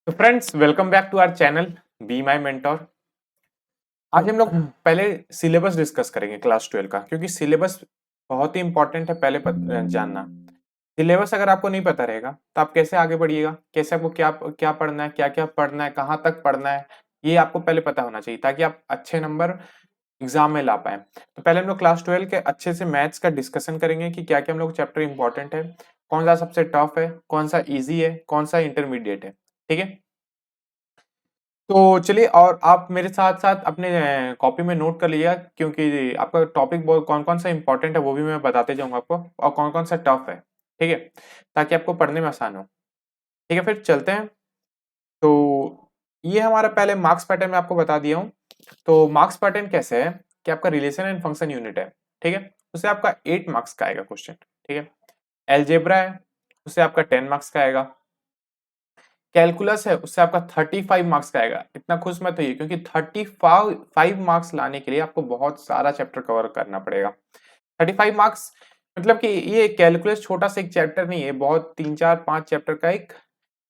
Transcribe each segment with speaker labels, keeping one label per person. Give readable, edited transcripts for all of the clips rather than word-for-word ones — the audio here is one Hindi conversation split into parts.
Speaker 1: तो friends welcome back to our channel be my mentor. आज हम लोग पहले सिलेबस डिस्कस करेंगे क्लास 12 का, क्योंकि सिलेबस बहुत ही इंपॉर्टेंट है। पहले जानना सिलेबस अगर आपको नहीं पता रहेगा तो आप कैसे आगे बढ़िएगा, कैसे आपको क्या क्या पढ़ना है, क्या क्या पढ़ना है, कहाँ तक पढ़ना है, ये आपको पहले पता होना चाहिए ताकि आप अच्छे नंबर एग्जाम में ला पाए। तो पहले हम लोग क्लास 12 के अच्छे से मैथ्स का डिस्कशन करेंगे कि क्या क्या हम लोग चैप्टर इंपॉर्टेंट है, कौन सा सबसे टफ है, कौन सा ईजी है, कौन सा इंटरमीडिएट है। ठीक है, तो चलिए, और आप मेरे साथ साथ अपने कॉपी में नोट कर लीजिएगा, क्योंकि आपका टॉपिक कौन कौन सा इंपॉर्टेंट है वो भी मैं बताते जाऊंगा आपको, और कौन कौन सा टफ है। ठीक है, ताकि आपको पढ़ने में आसान हो। ठीक है, फिर चलते हैं। तो ये हमारा पहले मार्क्स पैटर्न में आपको बता दिया हूँ। तो मार्क्स पैटर्न कैसे है कि आपका रिलेशन एंड फंक्शन यूनिट है। ठीक है, उससे आपका 8 मार्क्स का आएगा क्वेश्चन। ठीक है, एलजेब्रा है, उससे आपका 10 मार्क्स का आएगा। कैलकुलस है, उससे आपका 35 मार्क्स का आएगा। इतना खुश मत होइए, क्योंकि 35 मार्क्स लाने के लिए आपको बहुत सारा चैप्टर कवर करना पड़ेगा। 35 मार्क्स मतलब कि ये कैलकुलस छोटा सा एक चैप्टर नहीं है, बहुत 3 4 5 चैप्टर का एक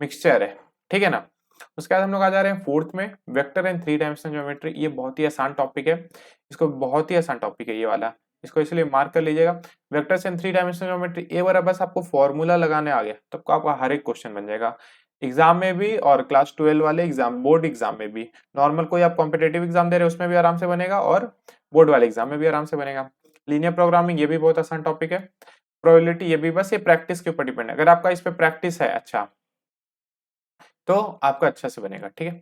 Speaker 1: मिक्सचर है। ठीक है ना। उसके बाद हम लोग आ जा रहे हैं फोर्थ में, vector and three dimensional geometry. ये बहुत ही आसान टॉपिक है, इसको बहुत ही आसान टॉपिक है ये वाला, इसको इसलिए मार्क कर लीजिएगा। Vectors and three dimensional geometry, ये बार बस आपको फॉर्मूला लगाने आ गया तो आपका हर एक क्वेश्चन बन जाएगा, एग्जाम में भी और क्लास 12 वाले एग्जाम, बोर्ड एग्जाम में भी। नॉर्मल कोई आप कॉम्पिटेटिव एग्जाम दे रहे हैं उसमें भी आराम से बनेगा, और बोर्ड वाले एग्जाम में भी आराम से बनेगा। लीनियर प्रोग्रामिंग, ये भी बहुत आसान टॉपिक है। प्रोबेबिलिटी, ये भी बस ये प्रैक्टिस के ऊपर डिपेंड है। अगर आपका इस पे प्रैक्टिस है अच्छा, तो आपका अच्छा से बनेगा। ठीक है,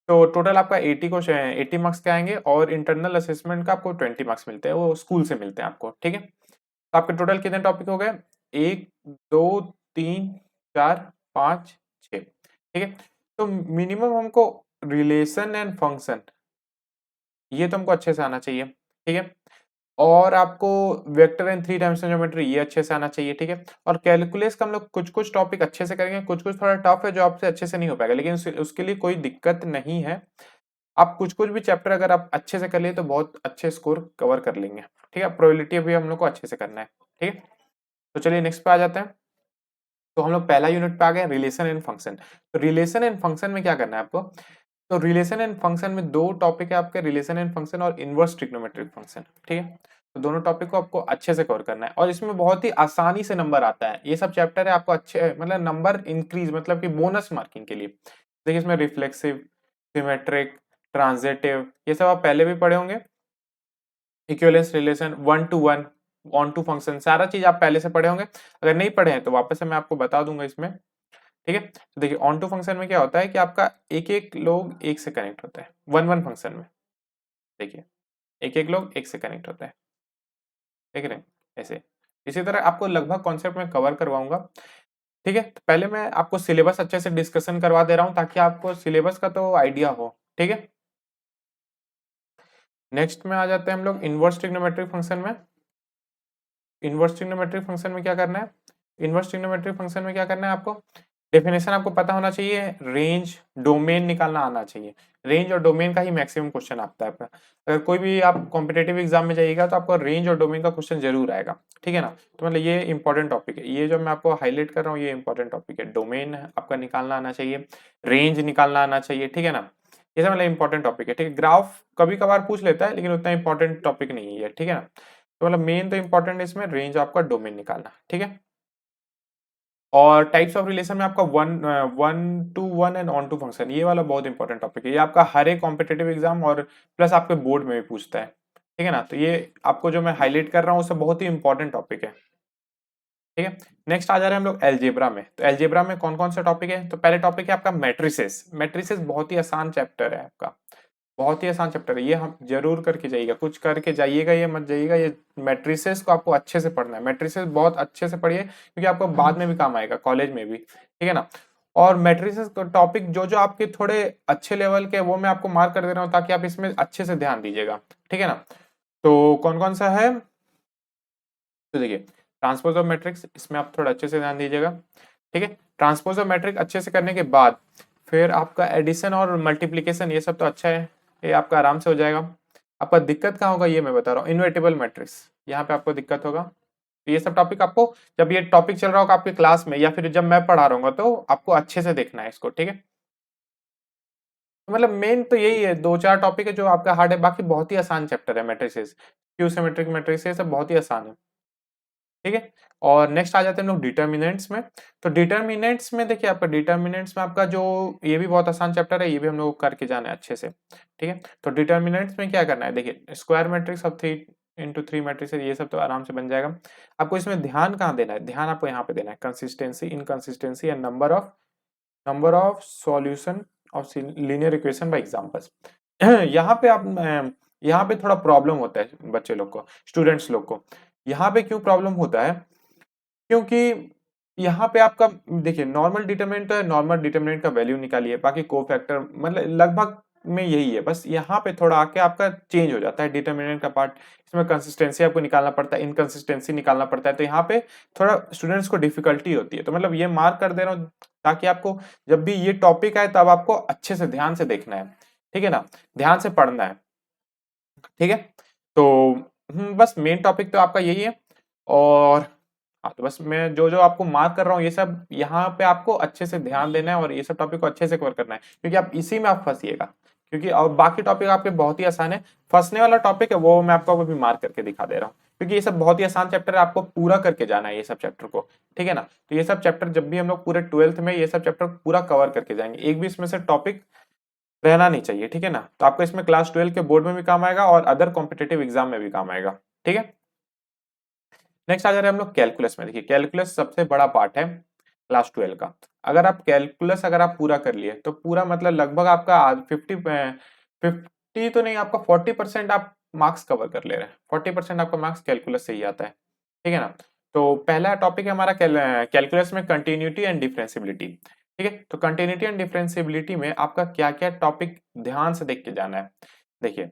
Speaker 1: तो टोटल आपका 80 मार्क्स के आएंगे, और इंटरनल असेसमेंट का आपको 20 मार्क्स मिलते हैं, वो स्कूल से मिलते हैं आपको। ठीक है, तो आपके टोटल कितने टॉपिक हो गए? 1 2 3 4 5 6। ठीक है, तो मिनिमम हमको रिलेशन एंड फंक्शन, ये तो हमको अच्छे से आना चाहिए। ठीक है, और आपको vector and three dimensional geometry, ये अच्छे से आना चाहिए। ठीक है, और कैलकुलस का हम लोग कुछ कुछ टॉपिक अच्छे से करेंगे, कुछ कुछ थोड़ा टफ है जो आपसे अच्छे से नहीं हो पाएगा, लेकिन उसके लिए कोई दिक्कत नहीं है। आप कुछ कुछ भी चैप्टर अगर आप अच्छे से कर लिए तो बहुत अच्छे स्कोर कवर कर लेंगे। ठीक है, प्रोबेबिलिटी भी हम लोग को अच्छे से करना है। ठीक है, तो चलिए नेक्स्ट पे आ जाते हैं। तो हम लोग पहला यूनिट पे आ गए, रिलेशन एंड फंक्शन। तो रिलेशन एंड फंक्शन में क्या करना है आपको? तो रिलेशन एंड फंक्शन में दो टॉपिक है आपके, रिलेशन एंड फंक्शन और इनवर्स ट्रिग्नोमेट्रिक फंक्शन। ठीक है, तो दोनों टॉपिक को आपको अच्छे से कवर करना है, और इसमें बहुत ही आसानी से नंबर आता है। ये सब चैप्टर है आपको अच्छे, मतलब नंबर इंक्रीज, मतलब कि बोनस मार्किंग के लिए। देखिए इसमें रिफ्लेक्सिव, सिमेट्रिक, ट्रांजिटिव, ये सब आप पहले भी पढ़े होंगे। Equivalence relation, one to one, onto function, सारा चीज आप पहले से पढ़े होंगे। अगर नहीं पढ़े हैं तो वापस से मैं आपको बता दूंगा इसमें। ठीक है, तो देखिए ऑन टू फंक्शन में क्या होता है कि आपका एक एक लोग एक से कनेक्ट होता है, वन वन फंक्शन में। देखिए एक एक लोग एक से कनेक्ट होता है, देख रहे हैं ऐसे। इसी तरह आपको लगभग कॉन्सेप्ट में कवर करवाऊंगा। ठीक है, तो पहले मैं आपको सिलेबस अच्छे से डिस्कशन करवा दे रहा हूं ताकि आपको सिलेबस का तो आइडिया हो। ठीक है, नेक्स्ट में आ जाते हैं हम लोग इनवर्स ट्रिग्नोमेट्रिक फंक्शन में। इनवर्स ट्रिग्नोमेट्रिक फंक्शन में क्या करना है? इनवर्स ट्रिग्नोमेट्रिक फंक्शन में क्या करना है आपको? डेफिनेशन आपको पता होना चाहिए, रेंज डोमेन निकालना आना चाहिए। रेंज और डोमेन का ही मैक्सिमम क्वेश्चन आता है आपका। अगर कोई भी आप कॉम्पिटेटिव एग्जाम में जाइएगा तो आपको रेंज और डोमेन का क्वेश्चन जरूर आएगा। ठीक है ना, तो मतलब ये इंपॉर्टेंट टॉपिक है, ये जो मैं आपको हाईलाइट कर रहा हूँ ये इंपॉर्टेंट टॉपिक है। डोमेन आपका निकालना आना चाहिए, रेंज निकालना आना चाहिए। ठीक है ना, ये सब मतलब इंपॉर्टेंट टॉपिक है। ठीक है, ग्राफ कभी कभार पूछ लेता है लेकिन उतना इंपॉर्टेंट टॉपिक नहीं है। ठीक है ना, तो मतलब मेन तो इंपॉर्टेंट है इसमें रेंज आपका डोमेन निकालना। ठीक है, और टाइप्स ऑफ रिलेशन में आपका one one to one and onto function, ये वाला बहुत इंपॉर्टेंट टॉपिक है। ये आपका हर एक कॉम्पिटेटिव एग्जाम और प्लस आपके बोर्ड में भी पूछता है। ठीक है ना, तो ये आपको जो मैं हाईलाइट कर रहा हूँ उससे बहुत ही इंपॉर्टेंट टॉपिक है। ठीक है, नेक्स्ट आ जा रहे हैं हम लोग एलजेब्रा में। तो एलजेब्रा में कौन कौन से टॉपिक है? तो पहले टॉपिक है आपका मैट्रिसेस। मैट्रिसेस बहुत ही आसान चैप्टर है आपका, बहुत ही आसान चैप्टर है। ये हम जरूर करके जाइएगा, कुछ करके जाइएगा, ये मत जाइएगा। ये मैट्रिसेस को आपको अच्छे से पढ़ना है, मैट्रिसेस बहुत अच्छे से पढ़िए, क्योंकि आपको बाद में भी काम आएगा, कॉलेज में भी। ठीक है ना, और मैट्रिसेस टॉपिक जो जो आपके थोड़े अच्छे लेवल के, वो मैं आपको मार्क कर दे रहा हूँ ताकि आप इसमें अच्छे से ध्यान दीजिएगा। ठीक है ना, तो कौन कौन सा है? तो देखिए ट्रांसपोज ऑफ मैट्रिक्स, इसमें आप थोड़ा अच्छे से ध्यान दीजिएगा। ठीक है, ट्रांसपोज ऑफ मैट्रिक अच्छे से करने के बाद फिर आपका एडिशन और मल्टीप्लीकेशन, ये सब तो अच्छा है, ये आपका आराम से हो जाएगा। आपका दिक्कत कहाँ होगा ये मैं बता रहा हूँ, इनवर्टिबल मैट्रिक्स, यहाँ पे आपको दिक्कत होगा। तो ये सब टॉपिक आपको, जब ये टॉपिक चल रहा होगा आपके क्लास में या फिर जब मैं पढ़ा रहा हूँ तो आपको अच्छे से देखना है इसको। ठीक है, मतलब मेन तो यही है, 2-4 टॉपिक है जो आपका हार्ड है, बाकी बहुत ही आसान चैप्टर है मैट्रिसेस। क्यू सिमेट्रिक मैट्रिसेस सब बहुत ही आसान है। ठीक है? और नेक्स्ट आ जाते हैं हम लोग डिटर्मिनेंट्स में। तो डिटर्मिनेंट्स में देखिए आपका डिटर्मिनेंट्स में आपका जो ये भी बहुत आसान चैप्टर है, ये भी हम लोग को करके जाना है अच्छे से। ठीक है? तो डिटर्मिनेंट्स में क्या करना है, देखिए square matrix of 3 into 3 matrix ये सब तो आराम से बन जाएगा। आपको इसमें ध्यान कहाँ देना है, ध्यान आपको यहाँ पे देना है, consistency, inconsistency and number of solution of linear equation by examples. यहाँ पे आप यहाँ पे थोड़ा प्रॉब्लम होता है बच्चे लोग को, स्टूडेंट्स लोग को। यहाँ पे क्यों प्रॉब्लम होता है, क्योंकि यहाँ पे आपका देखिए नॉर्मल डिटरमिनेंट तो है, नॉर्मल डिटरमिनेंट का वैल्यू निकालिए, बाकी कोफैक्टर मतलब लगभग में यही है, बस यहाँ पे थोड़ा आके आपका चेंज हो जाता है डिटरमिनेंट का पार्ट। इसमें कंसिस्टेंसी आपको निकालना पड़ता है, इनकंसिस्टेंसी निकालना पड़ता है, तो यहाँ पे थोड़ा स्टूडेंट्स को डिफिकल्टी होती है। तो मतलब ये मार्क कर दे रहा हूँ ताकि आपको जब भी ये टॉपिक आए तब आपको अच्छे से ध्यान से देखना है। ठीक है ना, ध्यान से पढ़ना है। ठीक है, तो बस मेन टॉपिक तो आपका यही है। और हाँ, तो बस मैं जो जो आपको मार्क कर रहा हूँ ये सब यहाँ पे आपको अच्छे से ध्यान देना है और ये सब टॉपिक को अच्छे से कवर करना है, क्योंकि आप इसी में आप फंसिएगा। क्योंकि और बाकी टॉपिक आपके बहुत ही आसान है, फंसने वाला टॉपिक है वो मैं आपको अभी मार्क करके दिखा दे रहा हूँ, क्योंकि ये सब बहुत ही आसान चैप्टर है, आपको पूरा करके जाना है ये सब चैप्टर को। ठीक है ना, तो ये सब चैप्टर जब भी हम लोग पूरे 12th में ये सब चैप्टर पूरा कवर करके जाएंगे, एक भी इसमें से टॉपिक रहना नहीं चाहिए। ठीक है ना, तो आपको इसमें क्लास 12 के बोर्ड में भी काम आएगा और अदर कॉम्पिटेटिव एग्जाम में भी काम आएगा। ठीक है, नेक्स्ट आ जा रहे हैं हम लोग कैलकुलस में। देखिए कैलकुलस सबसे बड़ा पार्ट है क्लास 12 का। अगर आप कैलकुलस अगर आप पूरा कर लिए तो पूरा मतलब लगभग आपका 50 तो नहीं, आपका 40% आप मार्क्स कवर कर ले रहे हैं। 40% आपका मार्क्स कैलकुलस से ही आता है। ठीक है ना, तो पहला टॉपिक है हमारा कैलकुलस में कंटिन्यूटी एंड डिफरेंशियबिलिटी। ठीक है, तो कंटिन्यूटी एंड डिफरेंशियबिलिटी में आपका क्या क्या टॉपिक ध्यान से देख के जाना है। देखिए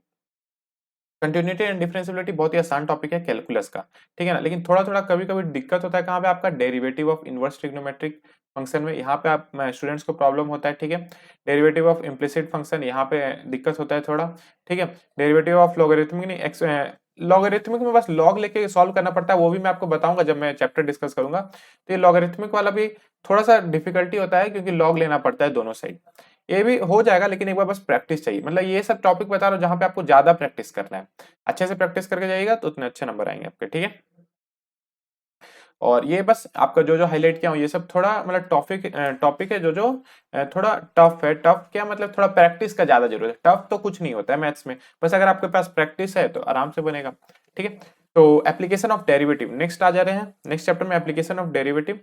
Speaker 1: कंटिन्यूटी एंड डिफरेंशियबिलिटी बहुत ही आसान टॉपिक है कैलकुलस का। ठीक है ना, लेकिन थोड़ा थोड़ा कभी कभी दिक्कत होता है कहाँ पे, आपका derivative of inverse trigonometric function में, यहाँ पे आप स्टूडेंट्स को प्रॉब्लम होता है। ठीक है, डेरिवेटिव ऑफ इम्प्लिसिट फंक्शन यहाँ पे दिक्कत होता है थोड़ा। ठीक है, डेरिवेटिव ऑफ लॉगरिथमिक नहीं, एक्स लॉगरिथमिक में बस लॉग लेके सॉल्व करना पड़ता है, वो भी मैं आपको बताऊंगा जब मैं चैप्टर डिस्कस करूंगा। तो ये लॉगरिथमिक वाला भी थोड़ा सा डिफिकल्टी होता है, क्योंकि लॉग लेना पड़ता है दोनों साइड। ये भी हो जाएगा, लेकिन एक बार बस प्रैक्टिस चाहिए। मतलब ये सब टॉपिक बता रहा हूँ जहां पे आपको ज्यादा प्रैक्टिस करना है, अच्छे से प्रैक्टिस करके जाइएगा तो उतने अच्छे नंबर आएंगे आपके। ठीक है, और ये बस आपका जो जो हाईलाइट किया हूँ ये सब थोड़ा मतलब टॉपिक टॉपिक है जो जो थोड़ा टफ है। टफ क्या मतलब, थोड़ा प्रैक्टिस का ज्यादा जरूरत है। टफ तो कुछ नहीं होता है मैथ्स में, बस अगर आपके पास प्रैक्टिस है तो आराम से बनेगा। ठीक है, तो एप्लीकेशन ऑफ डेरिवेटिव नेक्स्ट आ जा रहे हैं, नेक्स्ट चैप्टर में एप्लीकेशन ऑफ डेरिवेटिव।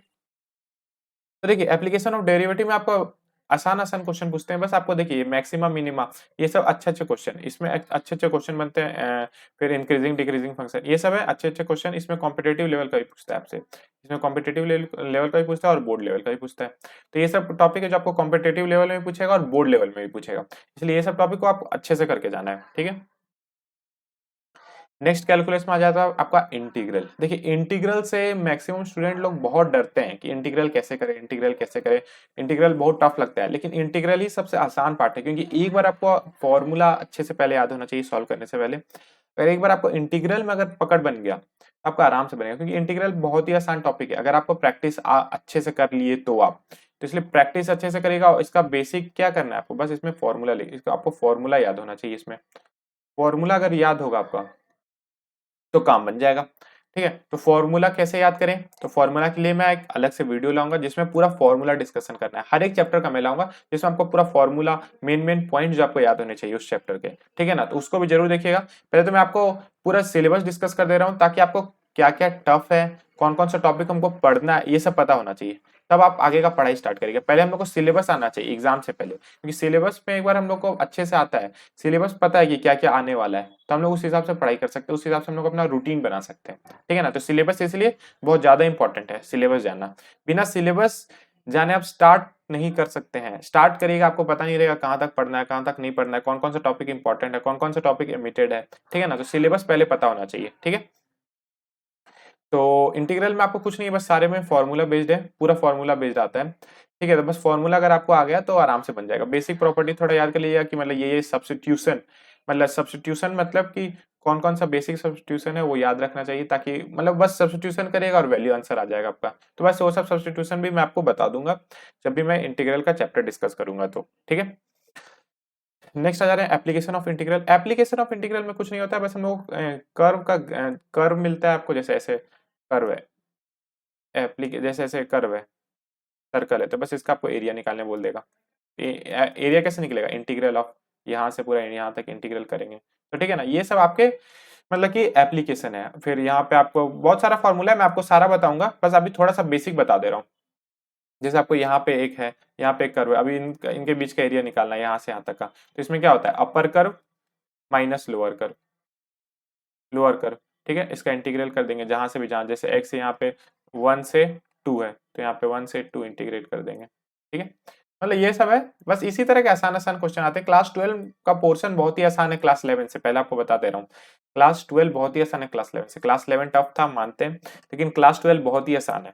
Speaker 1: तो देखिए एप्लीकेशन ऑफ डेरिवेटिव में आपको आसान आसान क्वेश्चन पूछते हैं, बस आपको देखिए मैक्सिमम मिनिमा ये सब अच्छे अच्छे क्वेश्चन, इसमें अच्छे अच्छे क्वेश्चन बनते हैं। फिर इंक्रीजिंग डिक्रीजिंग फंक्शन ये सब है अच्छे अच्छे क्वेश्चन, इसमें कॉम्पिटेटिव लेवल का भी पूछता है आपसे, इसमें कॉम्पिटेटिव लेवल का भी पूछता है और बोर्ड लेवल का भी पूछता है। तो ये सब टॉपिक है जो आपको कॉम्पिटेटिव लेवल में भी पूछेगा और बोर्ड लेवल में भी पूछेगा, इसलिए ये सब टॉपिक को आप अच्छे से करके जाना है। ठीक है, नेक्स्ट कैलकुलस में आ जाता है आपका इंटीग्रल। देखिए इंटीग्रल से मैक्सिमम स्टूडेंट लोग बहुत डरते हैं कि इंटीग्रल कैसे करें, इंटीग्रल कैसे करें, इंटीग्रल बहुत टफ लगता है, लेकिन इंटीग्रल ही सबसे आसान पार्ट है, क्योंकि एक बार आपको फॉर्मूला अच्छे से पहले याद होना चाहिए सॉल्व करने से पहले। अगर एक बार आपको इंटीग्रल में अगर पकड़ बन गया आपका आराम से बनेगा, क्योंकि इंटीग्रल बहुत ही आसान टॉपिक है। अगर आपको प्रैक्टिस अच्छे से कर लिए तो आप, तो इसलिए प्रैक्टिस अच्छे से करेगा। और इसका बेसिक क्या करना है आपको, बस इसमें फॉर्मूला इसका आपको फॉर्मूला याद होना चाहिए। इसमें फॉर्मूला अगर याद होगा आपका तो काम बन जाएगा। ठीक है, तो फॉर्मूला कैसे याद करें, तो फॉर्मूला के लिए मैं एक अलग से वीडियो लाऊंगा जिसमें पूरा फॉर्मूला डिस्कशन करना है, हर एक चैप्टर का मैं लाऊंगा जिसमें आपको पूरा फॉर्मूला मेन पॉइंट जो आपको याद होने चाहिए उस चैप्टर के। ठीक है ना, तो उसको भी जरूर देखिएगा। पहले तो मैं आपको पूरा सिलेबस डिस्कस कर दे रहा हूँ ताकि आपको क्या क्या टफ है, कौन कौन सा टॉपिक हमको पढ़ना है ये सब पता होना चाहिए, तब आप आगे का पढ़ाई स्टार्ट करेंगे। पहले हम लोग को सिलेबस आना चाहिए एग्जाम से पहले, क्योंकि सिलेबस में एक बार हम लोग को अच्छे से आता है, सिलेबस पता है कि क्या क्या आने वाला है, तो हम लोग उस हिसाब से पढ़ाई कर सकते हैं, उस हिसाब से हम लोग अपना रूटीन बना सकते हैं। ठीक है ना, तो सिलेबस इसलिए बहुत ज्यादा इंपॉर्टेंट है सिलेबस जानना। बिना सिलेबस जाने आप स्टार्ट नहीं कर सकते हैं। स्टार्ट करिएगा आपको पता नहीं रहेगा कहाँ तक पढ़ना है कहाँ तक नहीं पढ़ना है, कौन कौन सा टॉपिक इंपॉर्टेंट है, कौन कौन सा टॉपिक एमिटेड है। ठीक है ना, तो सिलेबस पहले पता होना चाहिए। ठीक है, तो इंटीग्रल में आपको कुछ नहीं है, बस सारे में फॉर्मूला बेस्ड है, पूरा फॉर्मूला बेस्ड आता है। ठीक है, तो बस फॉर्मूला अगर आपको आ गया तो आराम से बन जाएगा। बेसिक प्रॉपर्टी थोड़ा याद कर लीजिएगा कि मतलब ये सब्स्टिट्यूशन, मतलब सब्स्टिट्यूशन मतलब कि कौन कौन सा बेसिक सब्स्टिट्यूशन है वो याद रखना चाहिए, ताकि मतलब बस सब्स्टिट्यूशन करिएगा और वैल्यू आंसर आ जाएगा आपका। तो बस वो सब सब्स्टिट्यूशन भी मैं आपको बता दूंगा जब भी मैं इंटीग्रल का चैप्टर डिस्कस करूंगा तो। ठीक है, नेक्स्ट आ जा रहे हैं application of integral. Application of integral में कुछ नहीं होता है, बस हम लोग कर्व का कर्व मिलता है आपको, जैसे ऐसे कर्व है, जैसे ऐसे कर्व है, सर्कल है, तो बस इसका आपको एरिया निकालने बोल देगा। एरिया कैसे निकलेगा, इंटीग्रल ऑफ यहाँ से पूरा यहाँ तक इंटीग्रल करेंगे, तो ठीक है ना। ये सब आपके मतलब कि एप्लीकेशन है। फिर यहाँ पे आपको बहुत सारा फॉर्मूला है, मैं आपको सारा बताऊंगा, बस अभी थोड़ा सा बेसिक बता दे रहा हूँ। जैसे आपको यहाँ पे एक है, यहाँ पे एक कर्व है, अभी इनके बीच का एरिया निकालना है यहाँ से यहाँ तक का, तो इसमें क्या होता है, upper curve minus lower curve, lower curve, ठीक है। इसका इंटीग्रल कर देंगे जहां से भी, जहां जैसे x यहाँ पे 1 से 2 है, तो यहाँ पे 1 से 2 इंटीग्रेट कर देंगे, ठीक है। मतलब ये सब है, बस इसी तरह के आसान आसान क्वेश्चन आते हैं। क्लास 12 का पोर्शन बहुत ही आसान है क्लास 11 से, पहले आपको बता दे रहा हूँ। क्लास 12 बहुत ही आसान है क्लास 11 से। क्लास 11 टफ था मानते हैं, लेकिन क्लास 12 बहुत ही आसान है।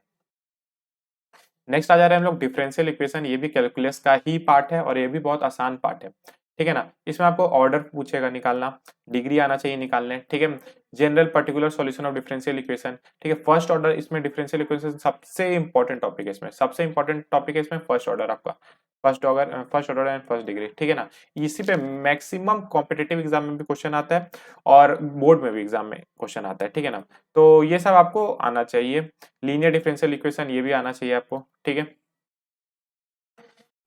Speaker 1: नेक्स्ट आ जा रहे हैं हम लोग डिफरेंशियल इक्वेशन। ये भी कैलकुलस का ही पार्ट है और ये भी बहुत आसान पार्ट है, ठीक है ना। इसमें आपको ऑर्डर पूछेगा निकालना, डिग्री आना चाहिए निकालने, ठीक है। General particular solution of differential equation, ठीक है। फर्स्ट ऑर्डर इसमें डिफरेंशियल इक्वेशन सबसे इंपॉर्टेंट टॉपिक है, इसमें सबसे इंपॉर्टेंट टॉपिक है इसमें फर्स्ट ऑर्डर आपका, first order and first degree, ठीक है ना। इसी पे मैक्सिमम कॉम्पिटिटिव एग्जाम में भी क्वेश्चन आता है और बोर्ड में भी एग्जाम में क्वेश्चन आता है, ठीक है ना। तो ये सब आपको आना चाहिए। लीनियर डिफरेंशियल इक्वेशन ये भी आना चाहिए आपको, ठीक है।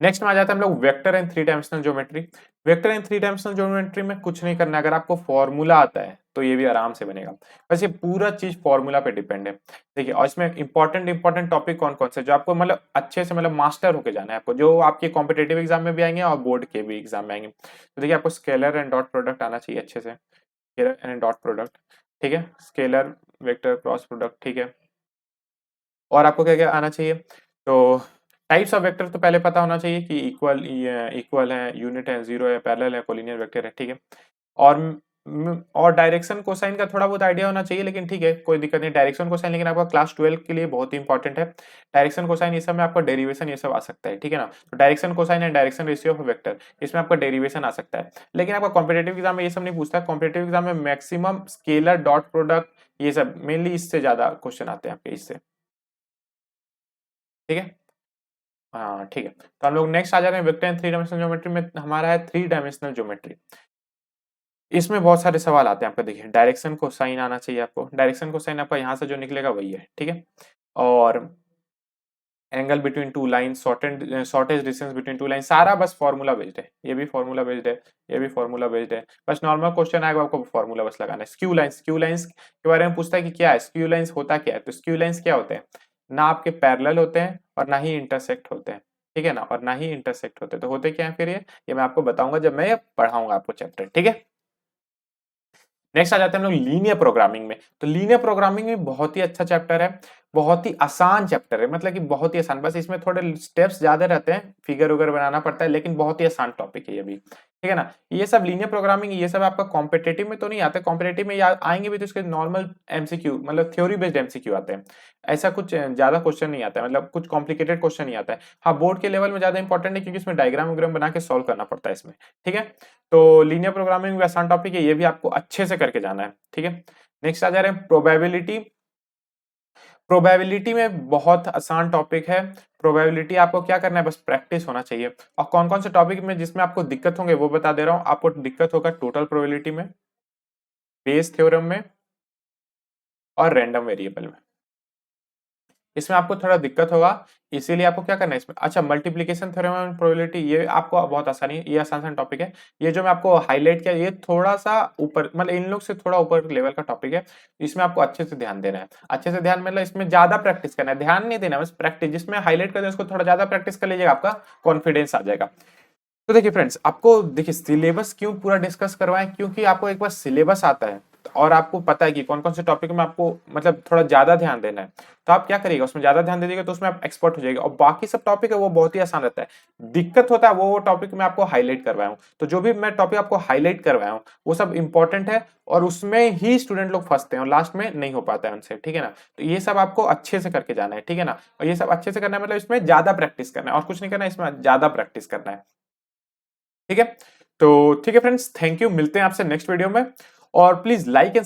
Speaker 1: नेक्स्ट में आ जाते हैं हम लोग vector and three dimensional geometry. Vector and three dimensional geometry में कुछ नहीं करना है, अगर आपको फॉर्मूला आता है तो ये भी आराम से बनेगा। बस ये पूरा चीज फॉर्मूला पे डिपेंड है, देखिए। और इसमें इंपॉर्टेंट टॉपिक कौन कौन से जो आपको मतलब अच्छे से मतलब मास्टर होके जाना है आपको, जो आपके कॉम्पिटेटिव एग्जाम में भी आएंगे और बोर्ड के भी एग्जाम में आएंगे। तो देखिए, आपको स्केलर एंड डॉट प्रोडक्ट आना चाहिए अच्छे से, स्केलर एंड डॉट प्रोडक्ट, ठीक है। स्केलर वेक्टर क्रॉस प्रोडक्ट, ठीक है। और आपको क्या क्या आना चाहिए, तो टाइप्स ऑफ वेक्टर तो पहले पता होना चाहिए कि इक्वल है, यूनिट है, जीरो है, पैरेलल है, कोलिनियर वेक्टर है, ठीक है। और और डायरेक्शन कोसाइन का थोड़ा बहुत आइडिया होना चाहिए, लेकिन ठीक है कोई दिक्कत नहीं। डायरेक्शन कोसाइन लेकिन आपका क्लास 12 के लिए बहुत ही इंपॉर्टेंट है। डायरेक्शन कोसाइन ये सब में आपका डेरिवेशन ये सब आ सकता है, ठीक है ना। तो direction cosine and direction ratio of vector, इसमें आपका डेरिवेशन आ सकता है, लेकिन आपका कॉम्पिटेटिव एग्जाम में ये सब नहीं पूछता। कॉम्पिटेटिव एग्जाम में मैक्सिमम स्केलर डॉट प्रोडक्ट ये सब मेनली इससे ज्यादा क्वेश्चन आते हैं आपके इससे, ठीक है। हाँ ठीक है, तो हम लोग नेक्स्ट आ जा रहे हैं vector and three dimensional geometry में। हमारा है थ्री डायमेंशनल ज्योमेट्री। इसमें बहुत सारे सवाल आते हैं आपका, देखिए डायरेक्शन को साइन आना चाहिए आपको, डायरेक्शन को साइन आपका यहाँ से जो निकलेगा वही है, ठीक है। और angle between two line, shortage distance between two line, सारा बस फॉर्मूला बेस्ड है। ये भी फॉर्मूला बेस्ड है, ये भी फॉर्मूला बेस्ड है। बस नॉर्मल क्वेश्चन आएगा आपको फॉर्मूला बस लगाना है। स्क्यू लाइंस के बारे में पूछता है कि क्या है स्क्यू लाइंस, होता क्या है। तो स्क्यू लाइंस क्या होते हैं, ना आपके पैरेलल होते हैं और ना ही इंटरसेक्ट होते हैं, ठीक है ना, और ना ही इंटरसेक्ट होते हैं। तो होते क्या है फिर ये मैं आपको बताऊंगा जब मैं पढ़ाऊंगा आपको चैप्टर, ठीक है। नेक्स्ट आ जाते हैं हम लोग लीनियर प्रोग्रामिंग में। तो लीनियर प्रोग्रामिंग में बहुत ही अच्छा चैप्टर है, बहुत ही आसान चैप्टर है, मतलब कि बहुत ही आसान, बस इसमें थोड़े स्टेप्स ज्यादा रहते हैं, फिगर वगैरह बनाना पड़ता है, लेकिन बहुत ही आसान टॉपिक है ये भी, ठीक है ना। ये सब लीनियर प्रोग्रामिंग ये सब आपका कॉम्पिटेटिव में तो नहीं आता, कॉम्पिटेटिव में आएंगे भी तो इसके नॉर्मल एमसीक्यू मतलब थ्योरी बेस्ड एमसीक्यू आते हैं, ऐसा कुछ ज्यादा क्वेश्चन नहीं आता है, मतलब कुछ कॉम्प्लिकेटेड क्वेश्चन नहीं आता है। हाँ बोर्ड के लेवल में ज्यादा इंपॉर्टेंट है क्योंकि इसमें डायग्राम वगैरह बना के सॉल्व करना पड़ता है इसमें, ठीक है। तो लीनियर प्रोग्रामिंग भी आसान टॉपिक है, ये भी आपको अच्छे से करके जाना है, ठीक है। नेक्स्ट आ जा रहे हैं प्रोबेबिलिटी। प्रोबेबिलिटी में बहुत आसान टॉपिक है। प्रोबेबिलिटी आपको क्या करना है, बस प्रैक्टिस होना चाहिए। और कौन कौन से टॉपिक में जिसमें आपको दिक्कत होंगे वो बता दे रहा हूं। आपको दिक्कत होगा टोटल प्रोबेबिलिटी में, बेस थ्योरम में और रैंडम वेरिएबल में, इसमें आपको थोड़ा दिक्कत होगा। इसीलिए आपको क्या करना है इसमें, अच्छा मल्टीप्लिकेशन थ्योरम एंड प्रोबेबिलिटी ये आपको बहुत आसानी, ये आसान टॉपिक है। ये जो मैं आपको हाईलाइट किया ये थोड़ा सा ऊपर, मतलब इन लोग से थोड़ा ऊपर लेवल का टॉपिक है, इसमें आपको अच्छे से ध्यान देना है। अच्छे से ध्यान मतलब इसमें ज्यादा प्रैक्टिस करना है, ध्यान नहीं देना, बस प्रैक्टिस। जिसमें हाईलाइट कर दे उसको थोड़ा ज्यादा प्रैक्टिस कर लीजिएगा, आपका कॉन्फिडेंस आ जाएगा। तो देखिए फ्रेंड्स, आपको देखिए सिलेबस क्यों पूरा डिस्कस करवाएं, क्योंकि आपको एक बार सिलेबस आता है और आपको पता है कि कौन कौन से टॉपिक में आपको मतलब थोड़ा ज्यादा ध्यान देना है, तो आप क्या करिएगा उसमें ज्यादा ध्यान दे दीजिएगा, तो उसमें आप एक्सपर्ट हो जाएगा। और बाकी सब टॉपिक है वो बहुत ही आसान रहता है। दिक्कत होता है वो टॉपिक में आपको हाईलाइट करवाया हूँ, तो जो भी मैं टॉपिक आपको हाईलाइट करवाया हूँ वो सब इंपॉर्टेंट है और उसमें ही स्टूडेंट लोग फंसते हैं और लास्ट में नहीं हो पाता है उनसे, ठीक है ना। तो ये सब आपको अच्छे से करके जाना है, ठीक है ना। और ये सब अच्छे से करना है मतलब इसमें ज्यादा प्रैक्टिस करना है और कुछ नहीं करना है, इसमें ज्यादा प्रैक्टिस करना है, ठीक है। तो ठीक है फ्रेंड्स, थैंक यू, मिलते हैं आपसे नेक्स्ट वीडियो में। और प्लीज लाइक एंड